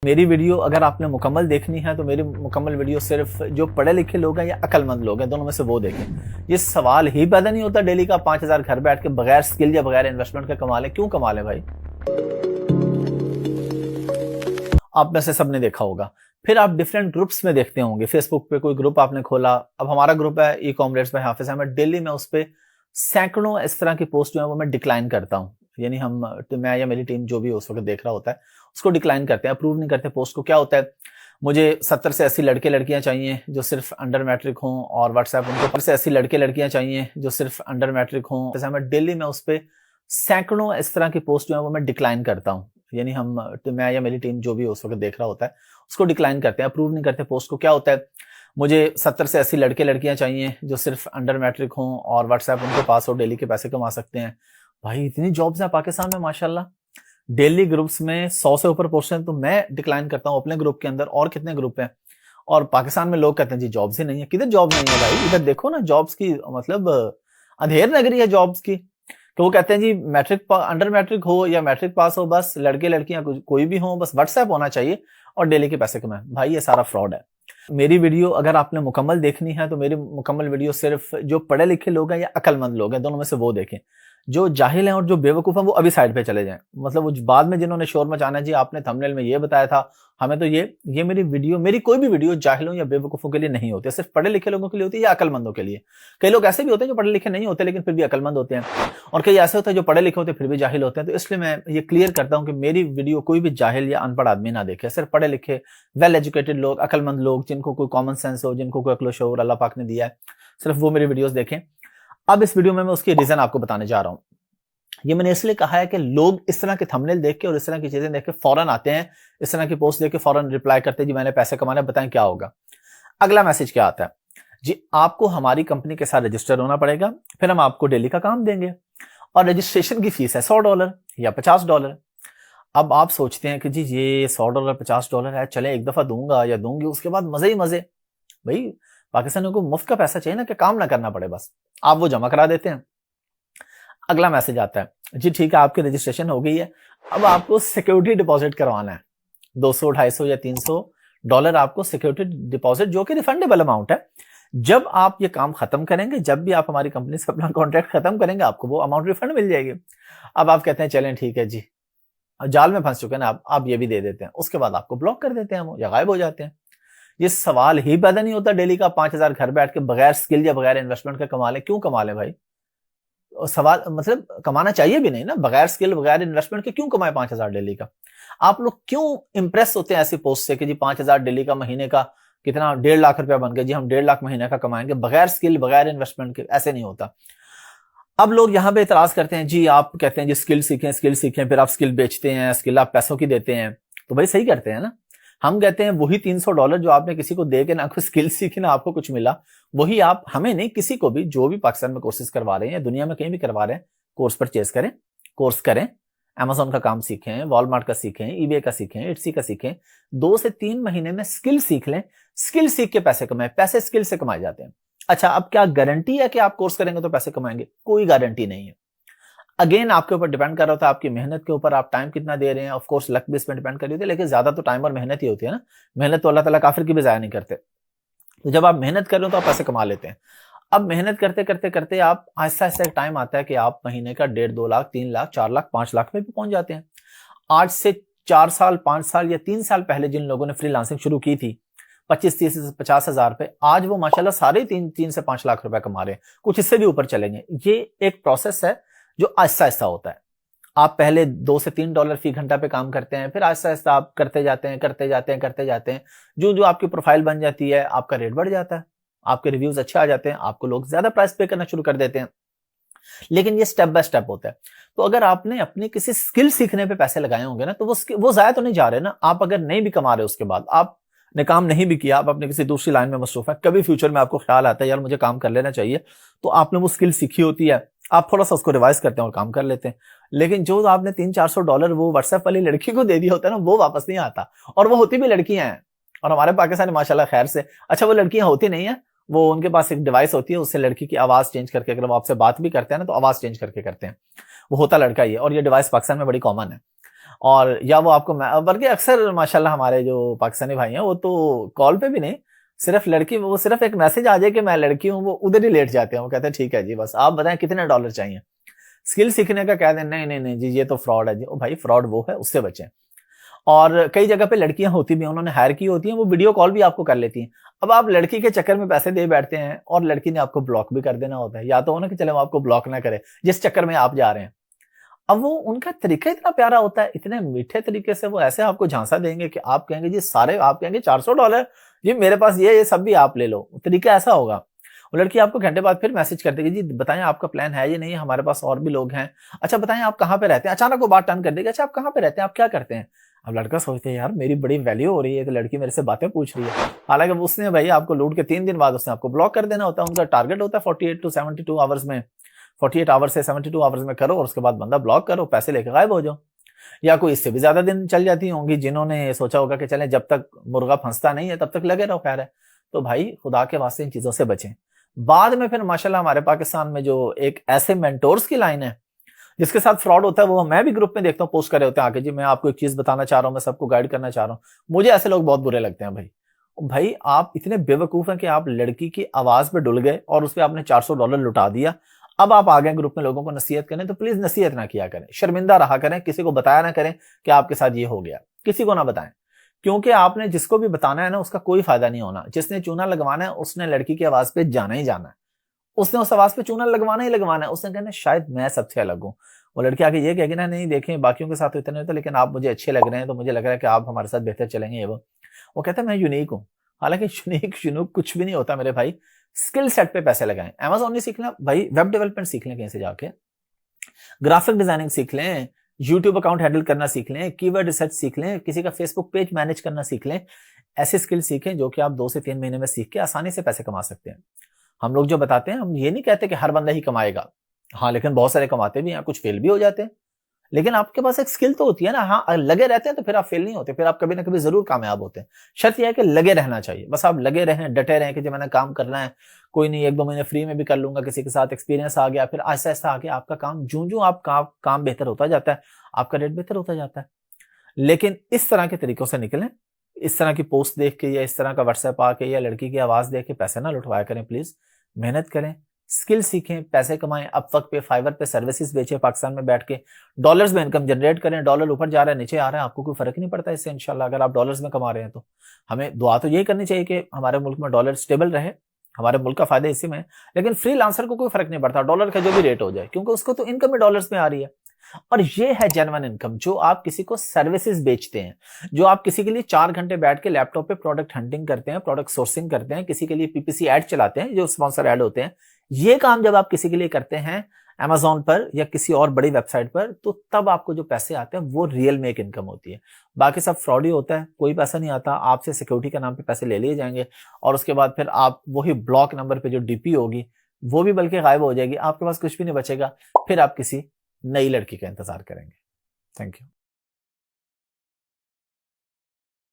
मेरी वीडियो अगर आपने मुकम्मल देखनी है तो मेरी मुकम्मल वीडियो सिर्फ जो पढ़े लिखे लोग हैं या अक्लमंद लोग हैं, दोनों में से वो देखें। ये सवाल ही पैदा नहीं होता डेली का 5,000 घर बैठ के बगैर स्किल या बगैर इन्वेस्टमेंट के कमा लें। क्यों कमा लें भाई? आप में से सबने देखा होगा। फिर आप डिफरेंट ग्रुप्स में देखते होंगे, फेसबुक पे कोई ग्रुप आपने खोला। अब हमारा ग्रुप है e commerce by Hafiz Ahmad. Daily में उस पर सैकड़ों इस तरह की पोस्ट जो है वो मैं डिक्लाइन करता हूँ। यानी मैं या मेरी टीम जो भी उस वक्त देख रहा होता है उसको डिक्लाइन करते हैं, अप्रूव नहीं करते पोस्ट को। क्या होता है, मुझे 70 से 80 लड़के लड़कियां चाहिए जो सिर्फ अंडर मैट्रिक हों और व्हाट्सएप उनको 70 से 80 लड़के लड़कियां चाहिए जो सिर्फ अंडर मैट्रिक हों। जैसे मैं डेली में उस पर सैकड़ों इस तरह की पोस्ट जो है वो मैं डिक्लाइन करता हूँ। यानी मैं या मेरी टीम जो भी उस वक्त देख रहा होता है उसको डिक्लाइन करते हैं, अप्रूव नहीं करते पोस्ट को। क्या होता है, मुझे 70 से 80 लड़के लड़कियां चाहिए जो सिर्फ अंडर मैट्रिक हों और व्हाट्सएप उनके पास हो, डेली के पैसे कमा सकते हैं। भाई इतनी जॉब्स हैं पाकिस्तान में माशाल्लाह। डेली ग्रुप्स में 100 से ऊपर पोस्ट हैं, तो मैं डिक्लाइन करता हूँ अपने ग्रुप के अंदर। और कितने ग्रुप हैं? और पाकिस्तान में लोग कहते हैं जी जॉब्स ही नहीं है। किधर जॉब नहीं है भाई? इधर देखो ना, जॉब्स की मतलब अंधेर नगरी है जॉब्स की। तो वो कहते हैं जी अंडर मैट्रिक हो या मैट्रिक पास हो, बस लड़के लड़कियां कोई भी हो, बस व्हाट्सएप होना चाहिए और डेली के पैसे कमाएं। भाई ये सारा फ्रॉड है। मेरी वीडियो अगर आपने मुकम्मल देखनी है तो मेरी मुकम्मल वीडियो सिर्फ जो पढ़े लिखे लोग हैं या अक्लमंद लोग हैं, दोनों में से वो देखें। जो जाहिल हैं और जो बेवकूफ हैं वो अभी साइड पे चले जाएं। मतलब वो बाद में जिन्होंने शोर मचाना है, जी आपने थंबनेल में ये बताया था हमें, तो ये मेरी कोई भी वीडियो जाहिलों या बेवकूफों के लिए नहीं होती है, सिर्फ पढ़े लिखे लोगों के लिए होती है या अक्लमंदों के लिए। कई लोग ऐसे भी होते हैं जो पढ़े लिखे नहीं होते लेकिन फिर भी अक्लमंद होते हैं, और कई ऐसे होते हैं जो पढ़े लिखे होते हैं फिर भी जाहिल होते हैं। तो इसलिए मैं ये क्लियर करता हूं कि मेरी वीडियो कोई भी जाहिल या अनपढ़ आदमी ना देखे, सिर्फ पढ़े लिखे वेल एजुकेटेड लोग, अक्लमंद लोग, जिनको कोई कॉमन सेंस हो, जिनको कोई अक्ल शऊर अल्लाह पाक ने दिया है, सिर्फ वो मेरी वीडियोस देखें। अब इस वीडियो में मैं उसकी रीजन आपको बताने जा रहा हूं। ये मैंने इसलिए कहा है कि लोग इस तरह के थंबनेल देख के और इस तरह की चीजें देख के फौरन आते हैं, इस तरह की पोस्ट देख के फौरन रिप्लाई करते हैं जी मैंने पैसे कमाने, बताएं क्या होगा। अगला मैसेज क्या आता है जी, आपको हमारी कंपनी के साथ रजिस्टर होना पड़ेगा, फिर हम आपको डेली का काम देंगे और रजिस्ट्रेशन की फीस है $100 या $50। अब आप सोचते हैं कि जी ये $100 $50 है, चले एक दफा दूंगा या दूंगी, उसके बाद मजे ही मजे। भाई पाकिस्तानियों को मुफ्त का पैसा चाहिए ना, कि काम ना करना पड़े, बस आप वो जमा करा देते हैं। अगला मैसेज आता है जी ठीक है आपकी रजिस्ट्रेशन हो गई है, अब आपको सिक्योरिटी डिपॉजिट करवाना है 200 250 या $300 आपको सिक्योरिटी डिपॉजिट, जो कि रिफंडेबल अमाउंट है। जब आप ये काम खत्म करेंगे, जब भी आप हमारी कंपनी से अपना कॉन्ट्रैक्ट खत्म करेंगे, आपको वो अमाउंट रिफंड मिल जाएगी। अब आप कहते हैं चलें ठीक है जी, जाल में फंस चुके हैं ना आप ये भी दे देते हैं, उसके बाद आपको ब्लॉक कर देते हैं वो या गायब हो जाते हैं। ये सवाल ही पैदा नहीं होता डेली का 5,000 घर बैठ के बगैर स्किल या बगैर इन्वेस्टमेंट के कमा लें। क्यों कमा लें भाई? सवाल मतलब कमाना चाहिए भी नहीं ना, बगैर स्किल बगैर इन्वेस्टमेंट के क्यों कमाए 5,000 डेली का? आप लोग क्यों इंप्रेस होते हैं ऐसी पोस्ट से कि जी 5,000 डेली का, महीने का कितना 1.5 लाख रुपया बन गया जी, हम 1.5 लाख महीने का कमाएंगे बगैर स्किल बगैर इन्वेस्टमेंट के। ऐसे नहीं होता। अब लोग यहाँ पे इतराज करते हैं जी, आप कहते हैं जी स्किल सीखें, फिर आप स्किल बेचते हैं, स्किल आप पैसों की देते हैं। तो भाई सही करते हैं ना। हम कहते हैं वही $300 जो आपने किसी को दे के ना कोई स्किल सीखी ना आपको कुछ मिला, वही आप हमें नहीं, किसी को भी, जो भी पाकिस्तान में कोर्सेज करवा रहे हैं या दुनिया में कहीं भी करवा रहे हैं, कोर्स परचेज करें, कोर्स करें, अमेजोन का काम सीखें, वॉलमार्ट का सीखें, ईबे का सीखें, इट्सी का सीखें। 2 से 3 महीने में स्किल सीख लें, स्किल सीख के पैसे कमाएं। पैसे स्किल से कमाए जाते हैं। अच्छा, अब क्या गारंटी है कि आप कोर्स करेंगे तो पैसे कमाएंगे? कोई गारंटी नहीं है। अगेन आपके ऊपर डिपेंड कर रहा होता है, आपकी मेहनत के ऊपर, आप टाइम कितना दे रहे हैं। ऑफ कोर्स लक बेस पे डिपेंड कर रही होती है, लेकिन ज्यादा तो टाइम और मेहनत ही होती है ना। मेहनत तो अल्लाह ताला काफिर की भी जाया नहीं करते। तो जब आप मेहनत कर रहे हो तो आप पैसे कमा लेते हैं। अब मेहनत करते करते करते आप आहिस्ता आहिस्ता एक टाइम आता है कि आप महीने का 1.5 2 लाख 3 लाख 4 लाख 5 लाख में भी पहुंच जाते हैं। आज से 4 साल 5 साल या 3 साल पहले जिन लोगों ने फ्रीलांसिंग शुरू की थी 25 30 50 हजार पे, आज वो माशाल्लाह सारे 3 से 5 लाख रुपए कमा रहे हैं, कुछ इससे भी ऊपर चलेंगे। ये एक प्रोसेस है जो आहिस्ता आहिस्ता होता है। आप पहले $2 से $3 फी घंटा पे काम करते हैं, फिर आहिस्ता आहिस्ता आप करते जाते हैं। जो जो आपकी प्रोफाइल बन जाती है, आपका रेट बढ़ जाता है, आपके रिव्यूज अच्छे आ जाते हैं, आपको लोग ज्यादा प्राइस पे करना शुरू कर देते हैं। लेकिन ये स्टेप बाय स्टेप होता है। तो अगर आपने अपनी किसी स्किल सीखने पे पैसे लगाए होंगे ना, तो वो जाया तो नहीं जा रहे ना। आप अगर नहीं भी कमा रहे, उसके बाद आपने काम नहीं भी किया, आप अपने किसी दूसरी लाइन में मसरूफ है, कभी फ्यूचर में आपको ख्याल आता है यार मुझे काम कर लेना चाहिए, तो आपने वो स्किल सीखी होती है, आप थोड़ा सा उसको रिवाइज करते हैं और काम कर लेते हैं। लेकिन जो आपने $300-400 वो व्हाट्सएप वाली लड़की को दे दिया होता है ना, वो वापस नहीं आता। और वो होती भी लड़कियां हैं, और हमारे पाकिस्तान में माशाल्लाह खैर से, अच्छा वो लड़कियां होती नहीं है, वो उनके पास एक डिवाइस होती है, उससे लड़की की आवाज चेंज करके, अगर वो आपसे बात भी करते हैं ना तो आवाज चेंज करके करते हैं। वो होता लड़का ही है, और ये डिवाइस पाकिस्तान में बड़ी कॉमन है। और या वो आपको बल्कि अक्सर माशाल्लाह हमारे जो पाकिस्तानी भाई हैं वो तो कॉल पे भी नहीं, सिर्फ लड़की, वो सिर्फ एक मैसेज आ जाए कि मैं लड़की हूँ, वो उधर ही लेट जाते हैं। वो कहते हैं ठीक है जी, बस आप बताएं कितने डॉलर चाहिए। स्किल सीखने का कह दें नहीं नहीं नहीं जी ये तो फ्रॉड है जी। ओ भाई फ्रॉड वो है, उससे बचें। और कई जगह पे लड़कियां होती भी हैं, उन्होंने हायर की होती हैं, वो वीडियो कॉल भी आपको कर लेती हैं। अब आप लड़की के चक्कर में पैसे दे बैठते हैं और लड़की ने आपको ब्लॉक भी कर देना होता है। या तो हो ना कि चले वो आपको ब्लॉक ना करे जिस चक्कर में आप जा रहे हैं। अब वो उनका तरीका इतना प्यारा होता है, इतने मीठे तरीके से वो ऐसे आपको झांसा देंगे कि आप कहेंगे जी सारे, आप कहेंगे $400 जी मेरे पास ये सब भी आप ले लो। तरीका ऐसा होगा। वो लड़की आपको घंटे बाद फिर मैसेज कर देगी, जी बताएं आपका प्लान है या नहीं, हमारे पास और भी लोग हैं। अच्छा बताएं आप कहाँ पे रहते हैं। अचानक वो बात टर्न कर देगी, अच्छा आप कहाँ पे रहते हैं, आप क्या करते हैं। अब लड़का सोचते हैं यार मेरी बड़ी वैल्यू हो रही है तो लड़की मेरे से बातें पूछ रही है। हालांकि उसने भाई आपको लूट के 3 दिन बाद उसने आपको ब्लॉक कर देना होता है। उनका टारगेट होता है 48 टू 72 आवर्स में, 48 आवर्स से 72 आवर्स में करो और उसके बाद बंदा ब्लॉक करो, पैसे लेकर गायब हो जाओ। या कोई इससे भी ज्यादा दिन चल जाती होंगी जिन्होंने सोचा होगा कि चलें जब तक मुर्गा फंसता नहीं है तब तक लगे रहो, खैर है। तो भाई खुदा के वास्ते इन चीजों से बचें। बाद में फिर माशाल्लाह हमारे पाकिस्तान में जो एक ऐसे मेंटोर्स की लाइन है जिसके साथ फ्रॉड होता है, वो मैं भी ग्रुप में देखता हूँ पोस्ट कर रहे होते हैं आके, जी मैं आपको एक चीज बताना चाह रहा हूँ, मैं सबको गाइड करना चाह रहा हूँ। मुझे ऐसे लोग बहुत बुरे लगते हैं भाई। भाई आप इतने बेवकूफ हैं कि आप लड़की की आवाज पे डुल गए और उस पर आपने $400 लुटा दिया। अब आप आ गए ग्रुप में लोगों को नसीहत करें, तो प्लीज नसीहत ना किया करें, शर्मिंदा रहा करें, किसी को बताया ना करें कि आपके साथ ये हो गया, किसी को ना बताएं। क्योंकि आपने जिसको भी बताना है ना उसका कोई फायदा नहीं होना। जिसने चूना लगवाना है उसने लड़की की आवाज पे जाना ही जाना है, उसने उस आवाज पे चूना लगवाना ही लगवाना है। उसने कहना शायद मैं सबसे अलग हूँ। वो लड़की आगे ये कहेगी ना नहीं देखें बाकियों के साथ तो इतने होते, लेकिन आप मुझे अच्छे लग रहे हैं तो मुझे लग रहा है कि आप हमारे साथ बेहतर चलेंगे। ये वो कहता है मैं यूनिक हूँ। हालांकि यूनिक यूनिक कुछ भी नहीं होता मेरे भाई। स्किल सेट पे पैसे लगाएं। अमेजोन नहीं सीखना भाई, वेब डेवलपमेंट सीख लें कहीं से जाके, ग्राफिक डिजाइनिंग सीख लें, यूट्यूब अकाउंट हैंडल करना सीख लें, कीवर्ड रिसर्च सीख लें, किसी का फेसबुक पेज मैनेज करना सीख लें। ऐसे स्किल सीखें जो कि आप 2 से 3 महीने में सीख के आसानी से पैसे कमा सकते हैं। हम लोग जो बताते हैं, हम ये नहीं कहते कि हर बंदा ही कमाएगा, हाँ लेकिन बहुत सारे कमाते भी हैं, कुछ फेल भी हो जाते हैं। लेकिन आपके पास एक स्किल तो होती है ना, हाँ लगे रहते हैं तो फिर आप फेल नहीं होते, फिर आप कभी ना कभी जरूर कामयाब होते हैं। शर्त यह है कि लगे रहना चाहिए, बस आप लगे रहें, डटे रहें कि जब मैंने काम करना है, कोई नहीं 1-2 महीने फ्री में भी कर लूंगा, किसी के साथ एक्सपीरियंस आ गया, फिर आहिस्ता आहिस्ता आगे आपका काम, जूं जूं आप काम बेहतर होता जाता है, आपका रेट बेहतर होता जाता है। लेकिन इस तरह के तरीकों से निकलें। इस तरह की पोस्ट देख के या इस तरह का व्हाट्सएप आके या लड़की की आवाज देख के पैसे ना लुटवाया करें प्लीज। मेहनत करें, स्किल सीखें, पैसे कमाएं, अपवर्क पे, फाइवर पे सर्विसेज बेचें, पाकिस्तान में बैठ के डॉलर्स में इनकम जनरेट करें। डॉलर ऊपर जा रहा है नीचे आ रहा है, आपको कोई फर्क नहीं पड़ता इससे इंशाल्लाह, अगर आप डॉलर्स में कमा रहे हैं तो। हमें दुआ तो यही करनी चाहिए कि हमारे मुल्क में डॉलर स्टेबल रहे, हमारे मुल्क का फायदा इसी में है। लेकिन फ्रीलांसर को कोई फर्क नहीं पड़ता डॉलर का जो भी रेट हो जाए, क्योंकि उसको तो इनकम में डॉलर्स में आ रही है। और ये है जेन्युइन इनकम, जो आप किसी को सर्विसेज बेचते हैं, जो आप किसी के लिए 4 घंटे बैठ के लैपटॉप पे प्रोडक्ट हंटिंग करते हैं, प्रोडक्ट सोर्सिंग करते हैं, किसी के लिए पीपीसी एड चलाते हैं जो स्पॉन्सर एड होते हैं। ये काम जब आप किसी के लिए करते हैं अमेजोन पर या किसी और बड़ी वेबसाइट पर, तो तब आपको जो पैसे आते हैं वो रियल में एक इनकम होती है। बाकी सब फ्रॉड ही होता है, कोई पैसा नहीं आता, आपसे सिक्योरिटी के नाम पे पैसे ले लिए जाएंगे और उसके बाद फिर आप वही ब्लॉक नंबर पे जो डीपी होगी वो भी बल्कि गायब हो जाएगी, आपके पास कुछ भी नहीं बचेगा। फिर आप किसी नई लड़की का इंतजार करेंगे। Thank you.